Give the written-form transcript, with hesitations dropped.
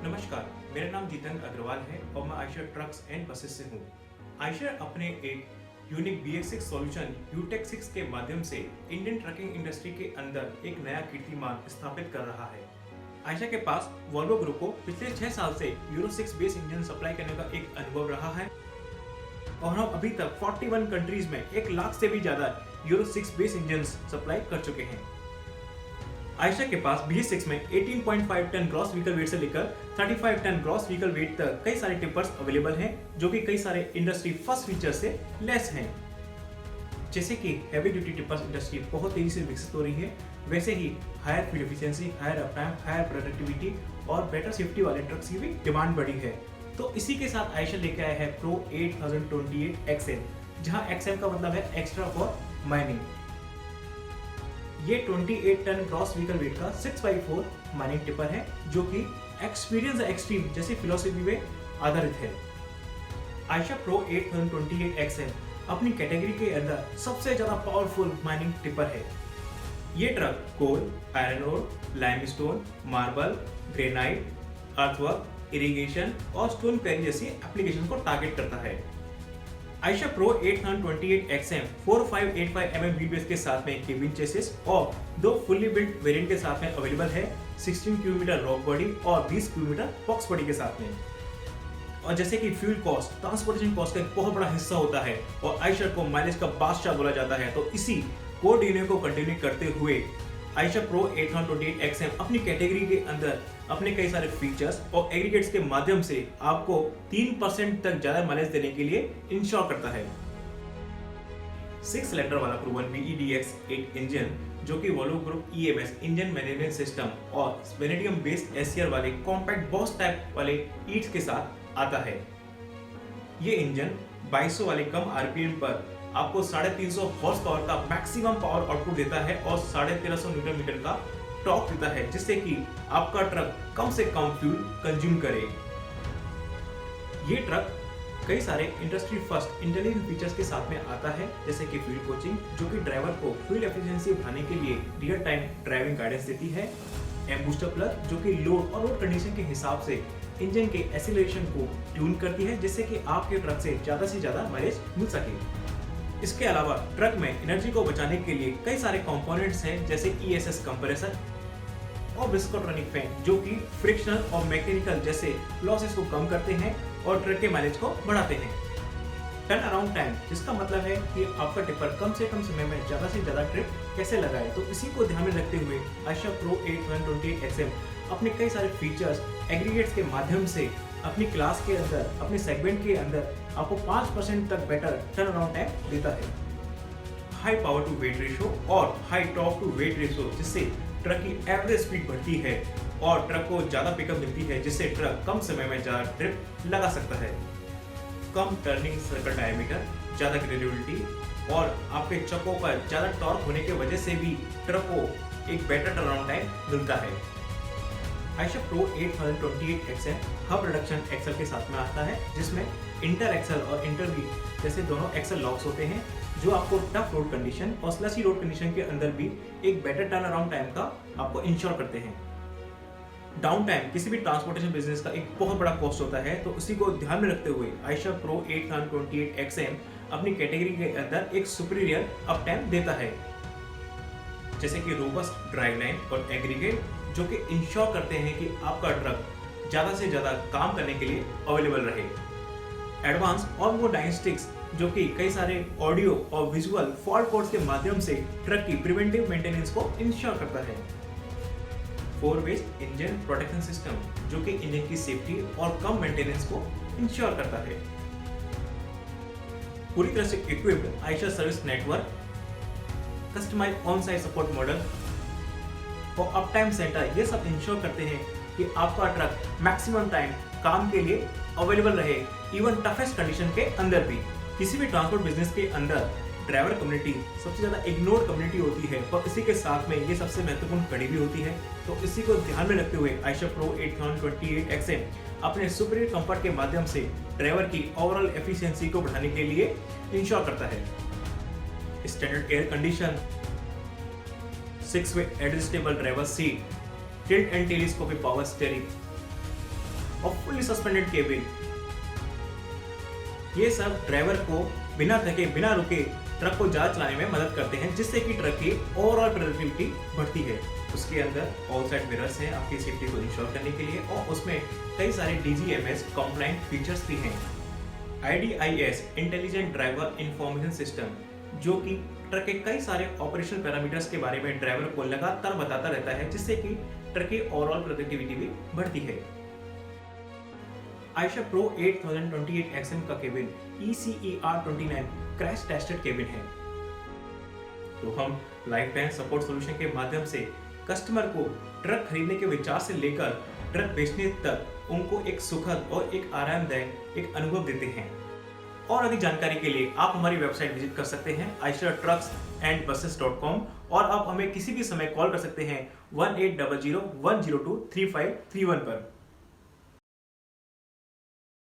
नमस्कार, मेरा नाम जितेंद्र अग्रवाल है और मैं आयशर ट्रक्स एंड बसेस से हूँ। आयशर अपने एक यूनिक BX6 सॉल्यूशन UTEC6 के माध्यम से इंडियन ट्रकिंग इंडस्ट्री के अंदर एक नया कीर्तिमान स्थापित कर रहा है। आयशर के पास वॉल्वो ग्रुप को पिछले 6 साल से यूरो 6 बेस इंजन सप्लाई करने का एक अनुभव रहा है और हम अभी तक 41 कंट्रीज में 1 लाख से भी ज्यादा यूरो 6 बेस इंजन सप्लाई कर चुके हैं। आयशर के पास BS6 में 18.5 टन ग्रॉस व्हीकल वेट से लेकर 35 टन ग्रॉस व्हीकल वेट तक कई सारे टिपर्स अवेलेबल हैं, जो कि कई सारे इंडस्ट्री फर्स्ट फीचर से लेस हैं। जैसे कि हैवी ड्यूटी टिपर्स इंडस्ट्री बहुत तेजी से विकसित हो रही है, वैसे ही higher fuel efficiency, higher uptime, higher productivity और बेटर सेफ्टी वाले ट्रक्स की भी डिमांड बढ़ी है। तो इसी के साथ आयशर लेके आया है Pro 8028 XM, जहां XM का मतलब है एक्स्ट्रा फॉर माइनिंग। ये 28 टन ग्रॉस व्हीकल वेट का 6x4 माइनिंग टिपर है, जो कि एक्सपीरियंस एक्सट्रीम जैसी फिलॉसफी पे आधारित है। आयशर Pro 8028 XM अपनी कैटेगरी के अंदर सबसे ज्यादा पावरफुल माइनिंग टिपर है। ये truck coal, iron ore, limestone, marble, granite, earthwork, irrigation और स्टोन क्वेरी जैसी एप्लीकेशन को टारगेट करता है। Eicher Pro 8028 XM 4585 mm wheel base के साथ में केबिन चेसिस और 2 फुल्ली बिल्ट वेरिएंट के साथ में अवेलेबल है, 16 किलोमीटर रॉक बॉडी और 20 किलोमीटर बॉक्स बॉडी के साथ में। और जैसे कि फ्यूल कॉस्ट ट्रांसपोर्टेशन कॉस्ट का एक बहुत बड़ा हिस्सा होता है और आयशर को माइलेज का बादशाह बोला जाता है, तो इसी कोर डीएनए को कंटिन्यू करते हुए आयशर Pro 8028 XM अपनी कैटेगरी के अंदर अपने कई सारे फीचर्स और एग्रीगेट्स के माध्यम से आपको 3% तक ज्यादा माइलेज देने के लिए इंश्योर करता है। 6 सिलेंडर वाला प्रूवन VEDX8 इंजन, जो कि Volvo group EMS engine management system और वेनेडियम बेस्ड SCR वाले कॉम्पैक्ट बॉस टाइप वाले ईट्स के साथ आता है। ये इंजन 2200 वाले कम RPM पर आपको 350 हॉर्स पावर का मैक्सिमम पावर आउटपुट देता है और 1350 न्यूटन मीटर का टॉर्क देता है, जिससे कि आपका ट्रक कम से कम फ्यूल कंज्यूम करे। ये ट्रक कई सारे इंडस्ट्री फर्स्ट इंटेलिजेंट फीचर्स के साथ में आता है, जैसे कि फ्यूल कोचिंग, जो कि ड्राइवर को फ्यूल एफिशिएंसी बढ़ाने के लिए रियल टाइम ड्राइविंग गाइडेंस देती है, एम बूस्टर प्लस, जो कि लोड और रोड कंडीशन के हिसाब से इंजन के एक्सीलरेशन को ट्यून करती है, जिससे कि आपके ट्रक से ज्यादा माइलेज मिल सके। इसके अलावा ट्रक में एनर्जी को बचाने के लिए कई सारे कंपोनेंट्स हैं, जैसे ESS कंप्रेसर और विस्कोट्रॉनिक फैन, जो कि फ्रिक्शनल और मैकेनिकल जैसे लॉसेस को कम करते हैं और ट्रक के माइलेज को बढ़ाते हैं। टर्न अराउंड टाइम, जिसका मतलब है कि आपका टिपर कम से कम समय में ज्यादा से ज्यादा ट्रिप कैसे लगाए, तो इसी को ध्यान में रखते हुए आयशर Pro 8028 XM अपने कई सारे फीचर्स एग्रीगेट्स के माध्यम से अपनी क्लास के अंदर, अपने सेगमेंट के अंदर आपको 5% तक बेटर टर्न अराउंड टाइम देता है। High power to weight ratio और high torque to weight ratio, जिससे ट्रक की एवरेज स्पीड बढ़ती है और ट्रक को ज्यादा पिकअप मिलती है, जिससे ट्रक कम समय में ज्यादा ट्रिप लगा सकता है। कम टर्निंग सर्कल डायमीटर, ज्यादा ग्रेजुअलिटी और आपके चक्कों पर ज्यादा टॉर्क होने की वजह से भी ट्रक को एक बेटर टर्न अराउंड टाइम मिलता है। Eicher Pro 8028 XM hub reduction axle के साथ में आता है, जिसमें इंटर एक्सल और इंटर व्हील जैसे दोनों एक्सल लॉक्स होते हैं, जो आपको टफ रोड कंडीशन और स्लशी रोड कंडीशन के अंदर भी एक बेटर टर्न अराउंड टाइम का आपको इंश्योर करते हैं। डाउन टाइम किसी भी ट्रांसपोर्टेशन बिजनेस का एक बहुत बड़ा कॉस्ट होता है, तो उसी को ध्यान में रखते हुए आयशर Pro 8028 XM अपनी कैटेगरी के अंदर एक सुपीरियर अप टाइम देता है, जैसे कि रोबस्ट ड्राइव लाइन और एग्रीगेट, जो कि इंश्योर करते हैं कि आपका ट्रक ज्यादा से ज्यादा काम करने के लिए अवेलेबल रहे। एडवांस ऑनबो डायग्नोस्टिक्स, जो कि कई सारे ऑडियो और विजुअल फॉल्ट कोड्स के माध्यम से ट्रक की प्रिवेंटिव मेंटेनेंस को इंश्योर करता है। 4 वे इंजन प्रोटेक्शन सिस्टम, जो कि इंजन की सेफ्टी और कम मेंटेनेंस को इंश्योर करता है। पूरी तरह से equipped Eicher service network, customized on site support model और अप टाइम सेंटर, ये सब इंश्योर करते हैं कि आपका ट्रक मैक्सिमम टाइम काम के लिए अवेलेबल रहे, इवन टफेस्ट कंडीशन के अंदर भी। किसी भी ट्रांसपोर्ट बिजनेस के अंदर ड्राइवर कम्युनिटी सबसे ज्यादा इग्नोर्ड कम्युनिटी होती है, पर इसी के साथ में ये सबसे महत्वपूर्ण कड़ी भी होती है। तो इसी को ध्यान में रखते हुए आयशर Pro 8028 XM अपने सुपीरियर कंफर्ट के माध्यम से ड्राइवर की ओवरऑल एफिशिएंसी को बढ़ाने के लिए इंश्योर करता है। Standard air condition, 6-way adjustable driver seat, tilt and telescopic power steering, और फुली सस्पेंडेड केबिन। ये सब ड्राइवर को बिना थके बिना रुके ट्रक को ज्यादा चलाने में मदद करते हैं, जिससे कि ट्रक की ओवरऑल प्रोडक्टिविटी बढ़ती है। उसके अंदर ऑल साइड मिरर्स हैं आपकी सेफ्टी को इंश्योर करने के लिए, और उसमें कई सारे DGMS कंप्लाइंट फीचर्स भी हैं। IDIS intelligent driver information system, जो कि ट्रक के कई सारे ऑपरेशनल पैरामीटर्स के बारे में ड्राइवर को लगातार बताता रहता है, जिससे कि ट्रक की ओवरऑल प्रोडक्टिविटी भी बढ़ती है। आयशर प्रो 8028 XM का cabin ECER29 crash tested cabin है। तो हम लाइफ टाइम सपोर्ट सॉल्यूशन के माध्यम से कस्टमर को ट्रक खरीदने के विचार से लेकर ट्रक बेचने तक उनको एक सुखद और एक आरामदायक एक अनुभव देते हैं। और अधिक जानकारी के लिए आप हमारी वेबसाइट विजिट कर सकते हैं aishartrucksandbuses.com, और आप हमें किसी भी समय कॉल कर सकते हैं 1800 102 3531 पर।